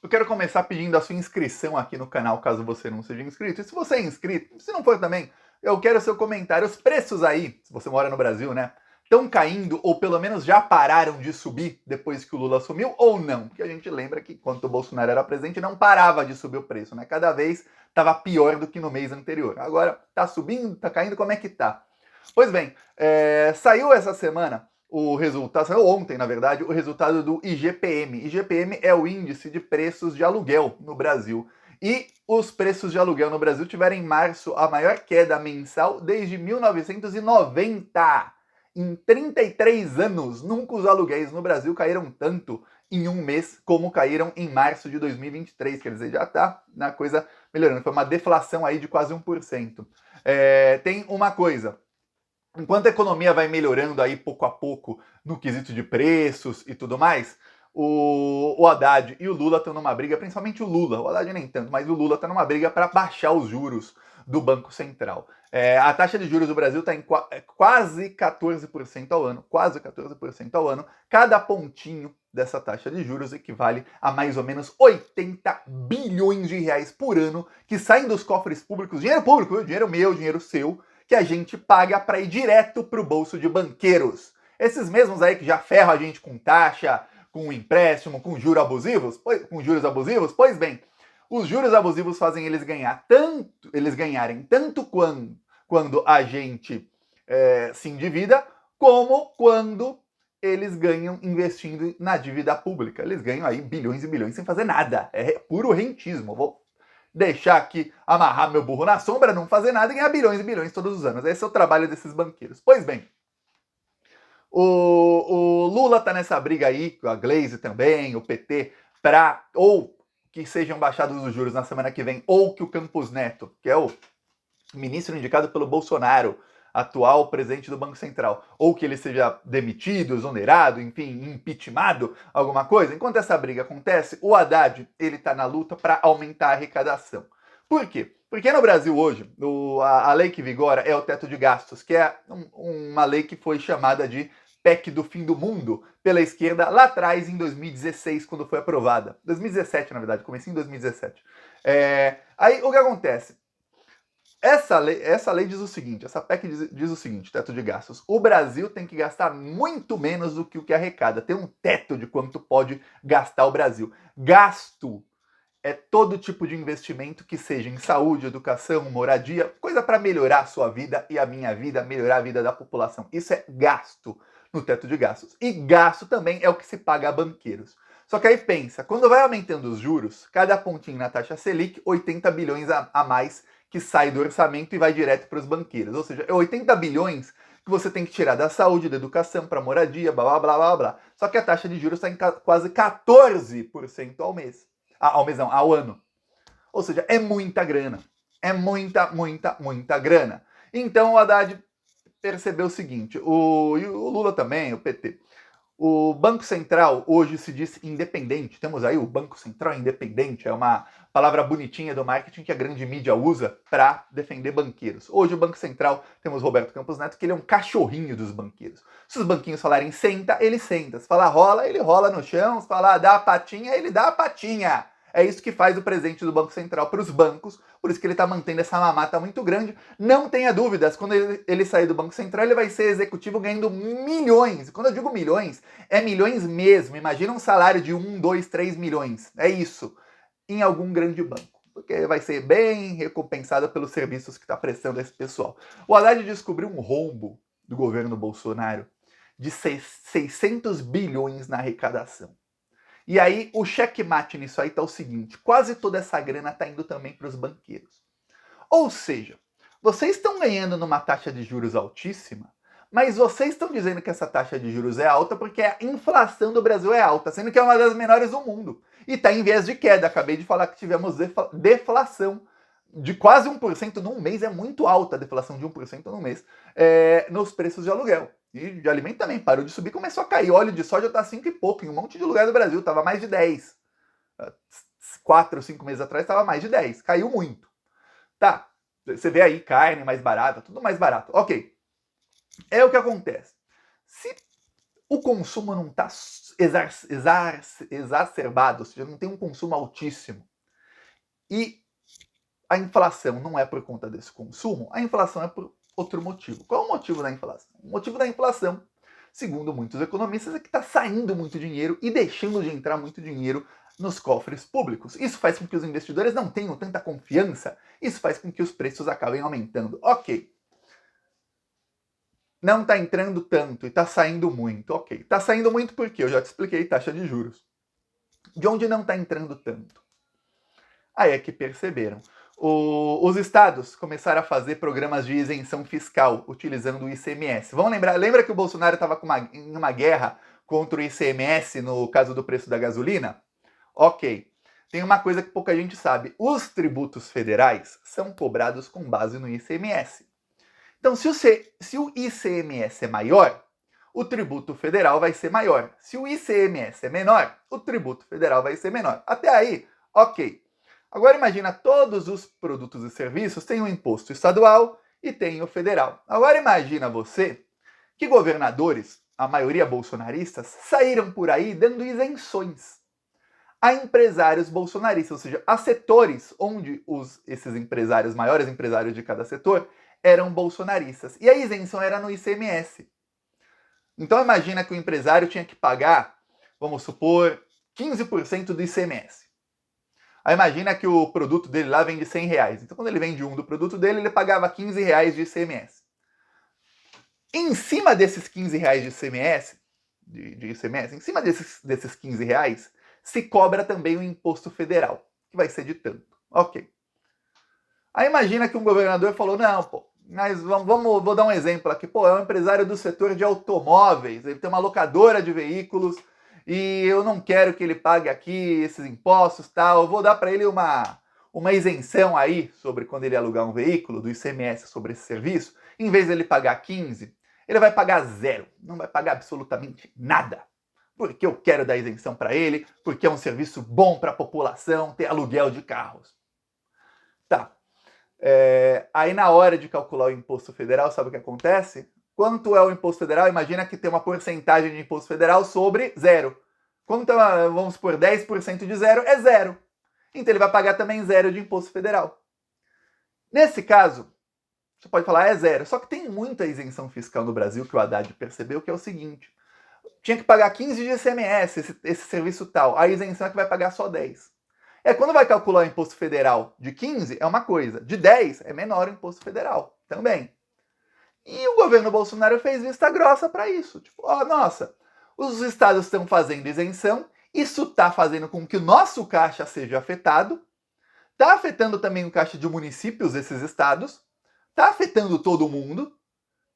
Eu quero começar pedindo a sua inscrição aqui no canal, caso você não seja inscrito. E se você é inscrito, se não for também, eu quero o seu comentário. Os preços aí, se você mora no Brasil, né, estão caindo ou pelo menos já pararam de subir depois que o Lula assumiu ou não? Porque a gente lembra que quando o Bolsonaro era presidente não parava de subir o preço, né? Cada vez estava pior do que no mês anterior. Agora tá subindo, tá caindo, como é que tá? Pois bem, saiu essa semana o resultado, saiu ontem, na verdade, o resultado do IGPM. IGPM é o índice de preços de aluguel no Brasil. E os preços de aluguel no Brasil tiveram em março a maior queda mensal desde 1990. Em 33 anos, nunca os aluguéis no Brasil caíram tanto em um mês como caíram em março de 2023. Quer dizer, já está na coisa melhorando. Foi uma deflação aí de quase 1%. Tem uma coisa, enquanto a economia vai melhorando aí pouco a pouco no quesito de preços e tudo mais, o Haddad e o Lula estão numa briga, principalmente o Lula, o Haddad nem tanto, mas o Lula está numa briga para baixar os juros do Banco Central. A taxa de juros do Brasil está em quase 14% ao ano, quase 14% ao ano. Cada pontinho dessa taxa de juros equivale a mais ou menos 80 bilhões de reais por ano que saem dos cofres públicos, dinheiro público, dinheiro meu, dinheiro seu, que a gente paga para ir direto para o bolso de banqueiros. Esses mesmos aí que já ferram a gente com taxa, com empréstimo, com juros abusivos, pois bem, os juros abusivos fazem eles ganharem tanto quando a gente se endivida, como quando eles ganham investindo na dívida pública. Eles ganham aí bilhões e bilhões sem fazer nada. É puro rentismo. Vou deixar aqui, amarrar meu burro na sombra, não fazer nada e ganhar bilhões e bilhões todos os anos. Esse é o trabalho desses banqueiros. Pois bem, o Lula tá nessa briga aí, a Glaze também, o PT, para ou que sejam baixados os juros na semana que vem, ou que o Campos Neto, que é o ministro indicado pelo Bolsonaro, atual presidente do Banco Central, ou que ele seja demitido, exonerado, enfim, impeachmentado, alguma coisa. Enquanto essa briga acontece, o Haddad ele está na luta para aumentar a arrecadação. Por quê? Porque no Brasil hoje, a lei que vigora é o teto de gastos, que é uma lei que foi chamada de PEC do fim do mundo pela esquerda lá atrás, em 2016, quando foi aprovada. 2017, na verdade, comecei em 2017. Aí o que acontece? Essa lei diz o seguinte, essa PEC diz o seguinte, teto de gastos. O Brasil tem que gastar muito menos do que o que arrecada. Tem um teto de quanto pode gastar o Brasil. Gasto é todo tipo de investimento que seja em saúde, educação, moradia, coisa para melhorar a sua vida e a minha vida, melhorar a vida da população. Isso é gasto no teto de gastos. E gasto também é o que se paga a banqueiros. Só que aí pensa, quando vai aumentando os juros, cada pontinho na taxa Selic, 80 bilhões a mais que sai do orçamento e vai direto para os banqueiros. Ou seja, é 80 bilhões que você tem que tirar da saúde, da educação, para moradia, blá, blá, blá, blá, blá. Só que a taxa de juros está em quase 14% ao mês. Ao mês não, ao ano. Ou seja, é muita grana. É muita, muita, muita grana. Então o Haddad percebeu o seguinte, e o Lula também, o PT, o Banco Central hoje se diz independente. Temos aí o Banco Central independente, é uma palavra bonitinha do marketing que a grande mídia usa para defender banqueiros. Hoje o Banco Central, temos Roberto Campos Neto, que ele é um cachorrinho dos banqueiros. Se os banquinhos falarem senta, ele senta. Se falar rola, ele rola no chão. Se falar dá a patinha, ele dá a patinha. É isso que faz o presidente do Banco Central para os bancos, por isso que ele está mantendo essa mamata muito grande. Não tenha dúvidas, quando ele sair do Banco Central, ele vai ser executivo ganhando milhões. E quando eu digo milhões, é milhões mesmo. Imagina um salário de 1, 2, 3 milhões. É isso. Em algum grande banco. Porque vai ser bem recompensado pelos serviços que está prestando esse pessoal. O Haddad descobriu um rombo do governo Bolsonaro de 600 bilhões na arrecadação. E aí, o checkmate nisso aí tá o seguinte, quase toda essa grana tá indo também para os banqueiros. Ou seja, vocês estão ganhando numa taxa de juros altíssima, mas vocês estão dizendo que essa taxa de juros é alta porque a inflação do Brasil é alta, sendo que é uma das menores do mundo. E está em viés de queda. Acabei de falar que tivemos deflação de quase 1% num mês, é muito alta a deflação de 1% no mês, nos preços de aluguel. E de alimento também parou de subir, começou a cair. Óleo de soja está 5 e pouco, em um monte de lugar do Brasil, estava mais de 10. 4 ou 5 meses atrás estava mais de 10, caiu muito. Tá, você vê aí carne mais barata, tudo mais barato. Ok, é o que acontece. Se o consumo não está exacerbado, ou seja, não tem um consumo altíssimo. E a inflação não é por conta desse consumo, a inflação é por outro motivo. Qual é o motivo da inflação? O motivo da inflação, segundo muitos economistas, é que está saindo muito dinheiro e deixando de entrar muito dinheiro nos cofres públicos. Isso faz com que os investidores não tenham tanta confiança, isso faz com que os preços acabem aumentando. Ok. Não está entrando tanto e está saindo muito. Ok. Está saindo muito porque eu já te expliquei, taxa de juros. De onde não está entrando tanto? Aí é que perceberam. Os estados começaram a fazer programas de isenção fiscal utilizando o ICMS. Vamos lembrar, lembra que o Bolsonaro estava em uma guerra contra o ICMS no caso do preço da gasolina? Ok. Tem uma coisa que pouca gente sabe. Os tributos federais são cobrados com base no ICMS. Então, se o ICMS é maior, o tributo federal vai ser maior. Se o ICMS é menor, o tributo federal vai ser menor. Até aí, ok. Agora imagina, todos os produtos e serviços têm um imposto estadual e tem o federal. Agora imagina você que governadores, a maioria bolsonaristas, saíram por aí dando isenções a empresários bolsonaristas, ou seja, a setores onde esses empresários, maiores empresários de cada setor, eram bolsonaristas. E a isenção era no ICMS. Então imagina que o empresário tinha que pagar, vamos supor, 15% do ICMS. Aí imagina que o produto dele lá vende R$100. Então quando ele vende do produto dele, ele pagava R$15 de ICMS. Em cima desses R$15 de ICMS, em cima desses R$15, se cobra também o imposto federal, que vai ser de tanto. Ok. Aí imagina que um governador falou, não, pô, mas vou dar um exemplo aqui, pô, é um empresário do setor de automóveis, ele tem uma locadora de veículos e eu não quero que ele pague aqui esses impostos, tal, eu vou dar para ele uma isenção aí sobre quando ele alugar um veículo, do ICMS sobre esse serviço, em vez de ele pagar 15, ele vai pagar 0, não vai pagar absolutamente nada. Porque eu quero dar isenção para ele, porque é um serviço bom para a população, ter aluguel de carros. Tá. Aí na hora de calcular o imposto federal, sabe o que acontece? Quanto é o imposto federal? Imagina que tem uma porcentagem de imposto federal sobre 0. Quanto é, vamos supor, 10% de 0 é 0. Então ele vai pagar também 0 de imposto federal. Nesse caso, você pode falar, é 0. Só que tem muita isenção fiscal no Brasil que o Haddad percebeu, que é o seguinte. Tinha que pagar 15 de ICMS, esse serviço tal. A isenção é que vai pagar só 10. Quando vai calcular o imposto federal de 15, é uma coisa. De 10, é menor o imposto federal também. E o governo Bolsonaro fez vista grossa para isso. Tipo, nossa, os estados estão fazendo isenção, isso está fazendo com que o nosso caixa seja afetado, está afetando também o caixa de municípios desses estados, está afetando todo mundo,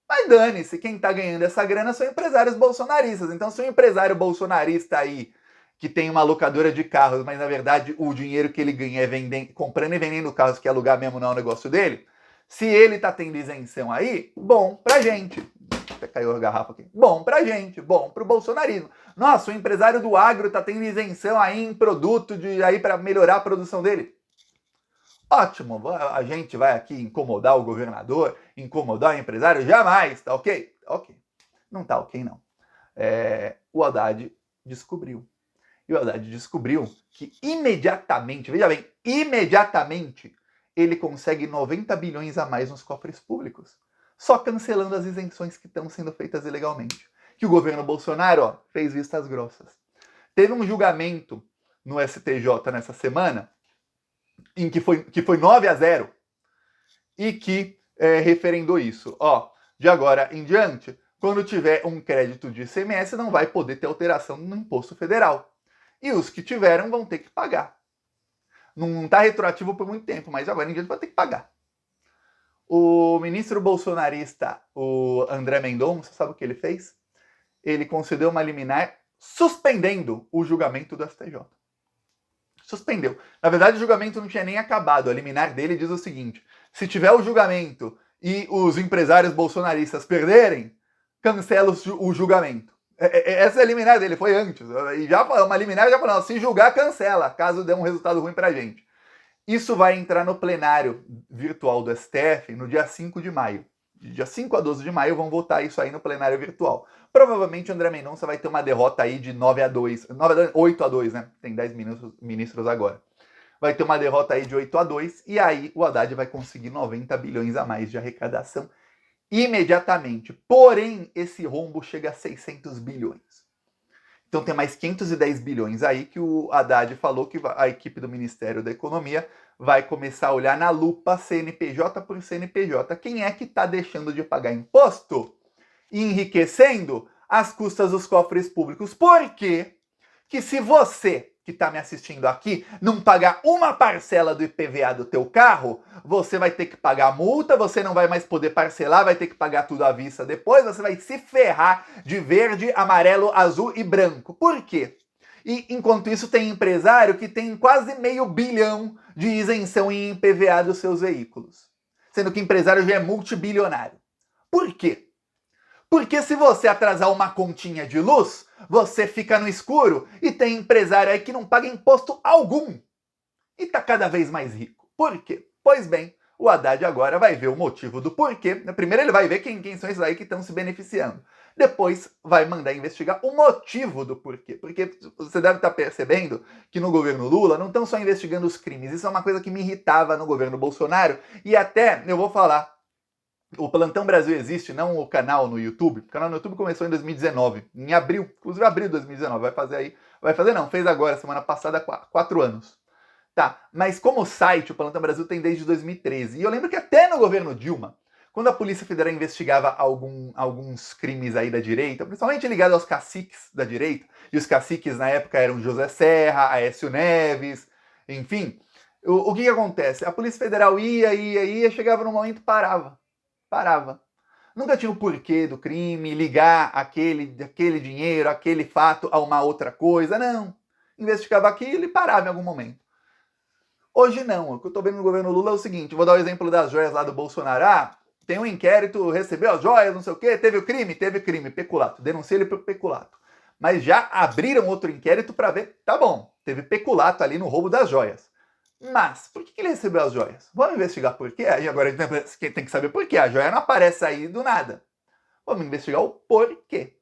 mas dane-se, quem está ganhando essa grana são empresários bolsonaristas. Então, se um empresário bolsonarista aí, que tem uma locadora de carros, mas na verdade o dinheiro que ele ganha é comprando e vendendo carros, que alugar mesmo não é o negócio dele, se ele tá tendo isenção aí, bom pra gente. Até caiu a garrafa aqui. Bom pra gente, bom pro bolsonarismo. Nossa, o empresário do agro tá tendo isenção aí em produto aí para melhorar a produção dele. Ótimo, a gente vai aqui incomodar o governador, incomodar o empresário? Jamais, tá ok? Ok. Não tá ok, não. O Haddad descobriu. E o Haddad descobriu que imediatamente, veja bem, imediatamente, ele consegue 90 bilhões a mais nos cofres públicos, só cancelando as isenções que estão sendo feitas ilegalmente. Que o governo Bolsonaro fez vistas grossas. Teve um julgamento no STJ nessa semana, em que foi 9-0, e que referendou isso. De agora em diante, quando tiver um crédito de ICMS, não vai poder ter alteração no imposto federal. E os que tiveram vão ter que pagar. Não está retroativo por muito tempo, mas agora em diante vai ter que pagar. O ministro bolsonarista, o André Mendonça, sabe o que ele fez? Ele concedeu uma liminar suspendendo o julgamento do STJ. Suspendeu. Na verdade, o julgamento não tinha nem acabado. A liminar dele diz o seguinte: se tiver o julgamento e os empresários bolsonaristas perderem, cancela o julgamento. Essa é a liminar dele, foi antes. E já uma liminar já falou, se julgar, cancela, caso dê um resultado ruim pra gente. Isso vai entrar no plenário virtual do STF no dia 5 de maio. De dia 5 a 12 de maio vão votar isso aí no plenário virtual. Provavelmente o André Mendonça vai ter uma derrota aí de 9-2, 8-2, né? Tem 10 ministros agora. Vai ter uma derrota aí de 8-2 e aí o Haddad vai conseguir 90 bilhões a mais de arrecadação imediatamente. Porém, esse rombo chega a 600 bilhões. Então tem mais 510 bilhões aí que o Haddad falou que a equipe do Ministério da Economia vai começar a olhar na lupa CNPJ por CNPJ. Quem é que está deixando de pagar imposto e enriquecendo às custas dos cofres públicos? Por quê? Que se você que está me assistindo aqui não pagar uma parcela do IPVA do teu carro, você vai ter que pagar multa, você não vai mais poder parcelar, vai ter que pagar tudo à vista depois, você vai se ferrar de verde, amarelo, azul e branco. Por quê? E enquanto isso tem empresário que tem quase $500 milhão de isenção em IPVA dos seus veículos. Sendo que empresário já é multibilionário. Por quê? Porque se você atrasar uma continha de luz, você fica no escuro e tem empresário aí que não paga imposto algum. E tá cada vez mais rico. Por quê? Pois bem, o Haddad agora vai ver o motivo do porquê. Primeiro ele vai ver quem são esses aí que estão se beneficiando. Depois vai mandar investigar o motivo do porquê. Porque você deve estar percebendo que no governo Lula não estão só investigando os crimes. Isso é uma coisa que me irritava no governo Bolsonaro. E até, eu vou falar, o Plantão Brasil Existe, não o canal no YouTube. O canal no YouTube começou em 2019, em abril, inclusive abril de 2019. Fez agora, semana passada, 4 anos. Tá, mas como site, o Plantão Brasil tem desde 2013. E eu lembro que até no governo Dilma, quando a Polícia Federal investigava alguns crimes aí da direita, principalmente ligados aos caciques da direita, e os caciques na época eram José Serra, Aécio Neves, enfim, o que acontece? A Polícia Federal ia, chegava num momento e parava. Nunca tinha o porquê do crime, ligar aquele dinheiro, aquele fato a uma outra coisa, não. Investigava aquilo e parava em algum momento. Hoje não, o que eu tô vendo no governo Lula é o seguinte, vou dar o exemplo das joias lá do Bolsonaro. Ah, tem um inquérito, recebeu as joias, não sei o quê, teve crime, peculato, denunciei ele por peculato. Mas já abriram outro inquérito para ver, tá bom, teve peculato ali no roubo das joias. Mas, por que ele recebeu as joias? Vamos investigar por quê? Aí agora tem que saber por quê. A joia não aparece aí do nada. Vamos investigar o porquê.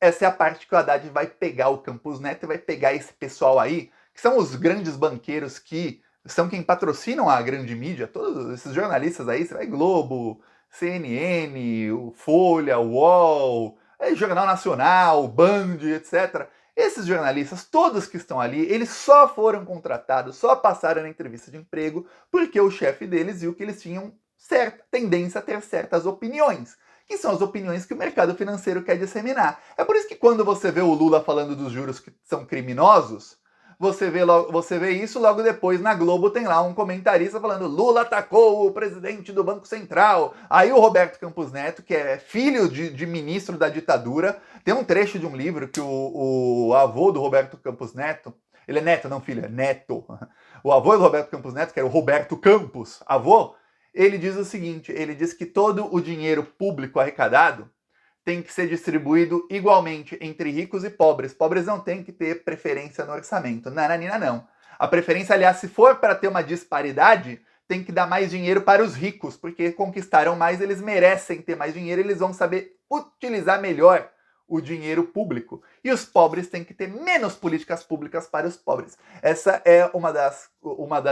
Essa é a parte que o Haddad vai pegar o Campos Neto e vai pegar esse pessoal aí, que são os grandes banqueiros que são quem patrocinam a grande mídia, todos esses jornalistas aí, você vai Globo, CNN, o Folha, o UOL, Jornal Nacional, Band, etc. Esses jornalistas, todos que estão ali, eles só foram contratados, só passaram na entrevista de emprego porque o chefe deles viu que eles tinham certa tendência a ter certas opiniões, que são as opiniões que o mercado financeiro quer disseminar. É por isso que quando você vê o Lula falando dos juros que são criminosos, você vê isso logo depois na Globo tem lá um comentarista falando Lula atacou o presidente do Banco Central. Aí o Roberto Campos Neto, que é filho de ministro da ditadura, tem um trecho de um livro que o avô do Roberto Campos Neto, ele é neto, não filho, é neto. O avô do Roberto Campos Neto, que era o Roberto Campos, avô, ele diz o seguinte, ele diz que todo o dinheiro público arrecadado tem que ser distribuído igualmente entre ricos e pobres. Pobres não tem que ter preferência no orçamento. Nananina não. A preferência, aliás, se for para ter uma disparidade, tem que dar mais dinheiro para os ricos, porque conquistaram mais, eles merecem ter mais dinheiro, eles vão saber utilizar melhor o dinheiro público. E os pobres têm que ter menos políticas públicas para os pobres. Essa é uma das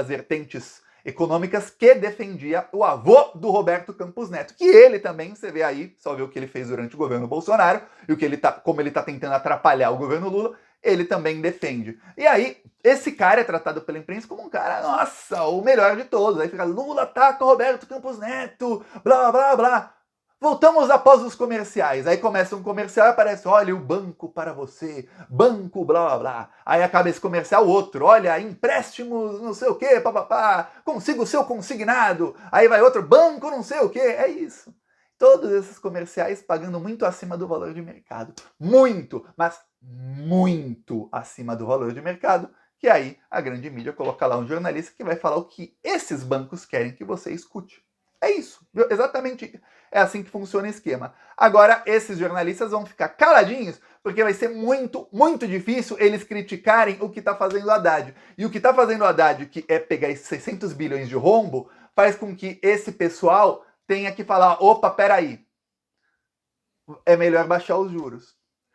vertentes econômicas que defendia o avô do Roberto Campos Neto, que ele também, você vê aí, só vê o que ele fez durante o governo Bolsonaro, e o que como ele está tentando atrapalhar o governo Lula, ele também defende. E aí, esse cara é tratado pela imprensa como um cara, nossa, o melhor de todos. Aí fica, Lula ataca Roberto Campos Neto, blá, blá, blá. Voltamos após os comerciais. Aí começa um comercial e aparece, olha, o banco para você, banco, blá, blá, blá. Aí acaba esse comercial, outro, olha, empréstimos, não sei o quê, papapá, consiga o seu consignado. Aí vai outro, banco, não sei o quê. É isso. Todos esses comerciais pagando muito acima do valor de mercado. Muito, mas muito acima do valor de mercado. Que aí a grande mídia coloca lá um jornalista que vai falar o que esses bancos querem que você escute. É isso, exatamente. É assim que funciona o esquema. Agora, esses jornalistas vão ficar caladinhos, porque vai ser muito, muito difícil eles criticarem o que está fazendo o Haddad. E o que está fazendo o Haddad, que é pegar esses 600 bilhões de rombo, faz com que esse pessoal tenha que falar, opa, peraí. é melhor baixar os juros.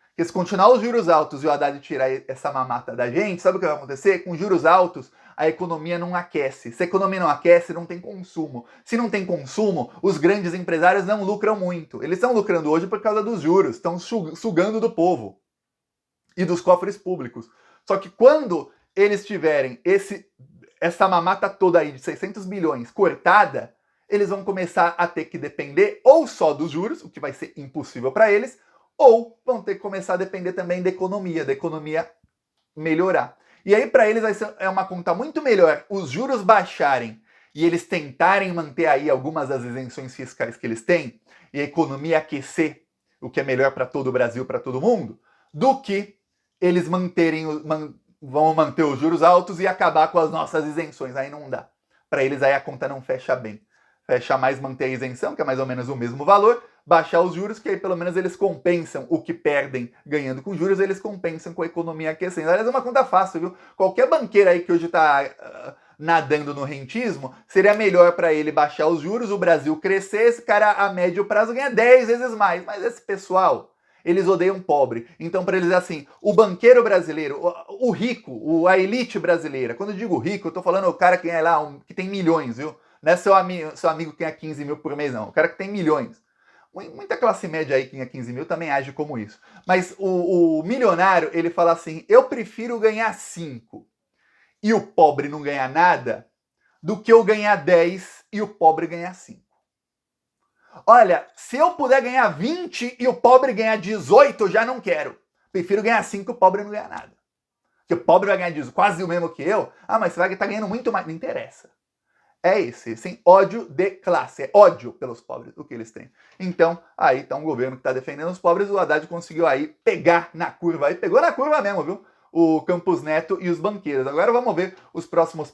Porque se continuar os juros altos e o Haddad tirar essa mamata da gente, sabe o que vai acontecer? Com juros altos, a economia não aquece. Se a economia não aquece, não tem consumo. Se não tem consumo, os grandes empresários não lucram muito. Eles estão lucrando hoje por causa dos juros, estão sugando do povo e dos cofres públicos. Só que quando eles tiverem essa mamata toda aí de 600 bilhões cortada, eles vão começar a ter que depender ou só dos juros, o que vai ser impossível para eles, ou vão ter que começar a depender também da economia melhorar. E aí para eles é uma conta muito melhor os juros baixarem e eles tentarem manter aí algumas das isenções fiscais que eles têm e a economia aquecer, o que é melhor para todo o Brasil, para todo mundo, do que eles vão manter os juros altos e acabar com as nossas isenções. Aí não dá. Para eles aí a conta não fecha bem. Fecha mais manter a isenção, que é mais ou menos o mesmo valor, baixar os juros, que aí pelo menos eles compensam o que perdem ganhando com juros, eles compensam com a economia aquecendo. Aliás, é uma conta fácil, viu? Qualquer banqueiro aí que hoje está nadando no rentismo, seria melhor para ele baixar os juros, o Brasil crescer, esse cara a médio prazo ganha 10 vezes mais. Mas esse pessoal, eles odeiam pobre. Então, para eles, assim, o banqueiro brasileiro, o rico, a elite brasileira, quando eu digo rico, eu tô falando o cara que ganha lá, que tem milhões, viu? Não é seu amigo que ganha 15 mil por mês, não. O cara que tem milhões. Muita classe média aí que ganha 15 mil também age como isso. Mas o milionário, ele fala assim, eu prefiro ganhar 5 e o pobre não ganhar nada, do que eu ganhar 10 e o pobre ganhar 5. Olha, se eu puder ganhar 20 e o pobre ganhar 18, eu já não quero. Prefiro ganhar 5 e o pobre não ganhar nada. Porque o pobre vai ganhar quase o mesmo que eu. Ah, mas você vai estar ganhando muito mais. Não interessa. É esse, sem ódio de classe. É ódio pelos pobres, o que eles têm. Então, aí tá um governo que está defendendo os pobres. O Haddad conseguiu aí pegar na curva. Aí pegou na curva mesmo, viu? O Campos Neto e os banqueiros. Agora vamos ver os próximos